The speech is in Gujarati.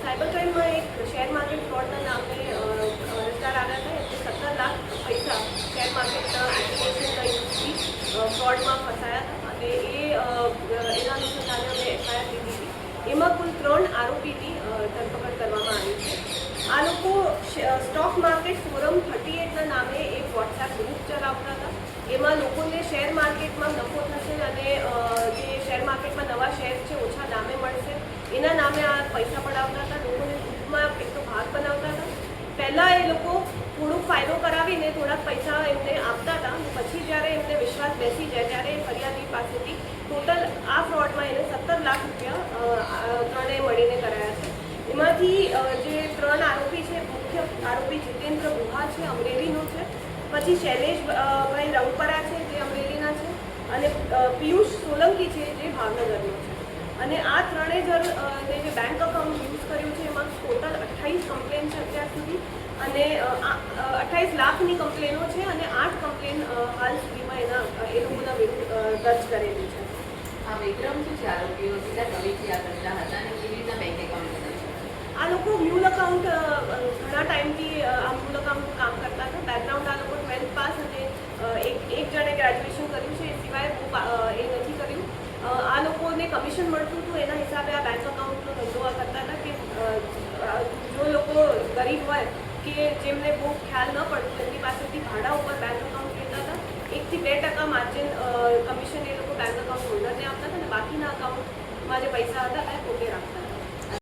साइबर क्राइम में एक शेयर मार्केट फ्रॉडના નામે રજિસ્ટર આવ્યા હતા. એટલે 17 લાખ પૈસા શેર માર્કેટના એપ્લિકેશનના યુઝથી ફ્રોડમાં ફસાયા હતા અને એના અનુસંધાને અમે એફઆઈઆર લીધી હતી. એમાં કુલ 3 આરોપીની ધરપકડ કરવામાં આવી છે. આ લોકો સ્ટોક માર્કેટ ફોરમ 38ના નામે એક વોટ્સએપ ગ્રુપ ચલાવતા હતા. એમાં લોકોને શેર માર્કેટમાં નફો થશે અને જે શેર માર્કેટમાં નવા શેર છે ઓછા દામે મળશે એના નામે આ પૈસા પડાવતા હતા. લોકોને ગ્રુપમાં એક તો ભાગ બનાવતા હતા. પહેલાં એ લોકો થોડોક ફાયદો કરાવીને થોડાક પૈસા એમને આપતા હતા. પછી જ્યારે એમને વિશ્વાસ બેસી જાય ત્યારે ફરિયાદી પાસેથી ટોટલ આ ફ્રોડમાં એને 17 લાખ રૂપિયા ત્રણેય મળીને કરાયા છે. એમાંથી જે 3 આરોપી છે, મુખ્ય આરોપી જીતેન્દ્ર ગુહા છે, અમરેલીનો છે. પછી શૈલેષભાઈ રંગપરા છે જે અમરેલીના છે અને પિયુષ સોલંકી છે જે ભાવનગરનો છે. અને આ ત્રણેય ને જે બેંક અકાઉન્ટ યુઝ કર્યું છે એમાં ટોટલ 28 કમ્પ્લેન છે અત્યાર સુધી અને 28 લાખની કમ્પ્લેનો છે અને 8 કમ્પ્લેન હાલ સુધીમાં એ લોકોના વિરુદ્ધ દર્જ કરેલી છે. આ વિક્રમ શું છે આરોપીઓ કેટલા સમયથી આ કરતા હતા અને કેવી રીતના બેંક એકાઉન્ટ આ લોકો મ્યુલ અકાઉન્ટ ઘણા ટાઈમથી આ મ્યુલ અકાઉન્ટનું કામ કરતા હતા. બેકગ્રાઉન્ડ આ લોકો 12th પાસ અને એક જણે ગ્રેજ્યુએશન કર્યું છે. એ સિવાય એ નથી કર્યું. આ લોકોને કમિશન મળતું હતું એના હિસાબે આ બેંક અકાઉન્ટનો ધંધો કરતા હતા કે જો લોકો ગરીબ હોય કે જેમને બહુ ખ્યાલ ન પડતું એમની પાસેથી ભાડા ઉપર બેંક અકાઉન્ટ લેતા હતા. 1 થી 2% માર્જિન કમિશન એ લોકો બેંક અકાઉન્ટ હોલ્ડરને આપતા હતા અને બાકીના અકાઉન્ટમાં જે પૈસા હતા એ પોતે રાખતા હતા.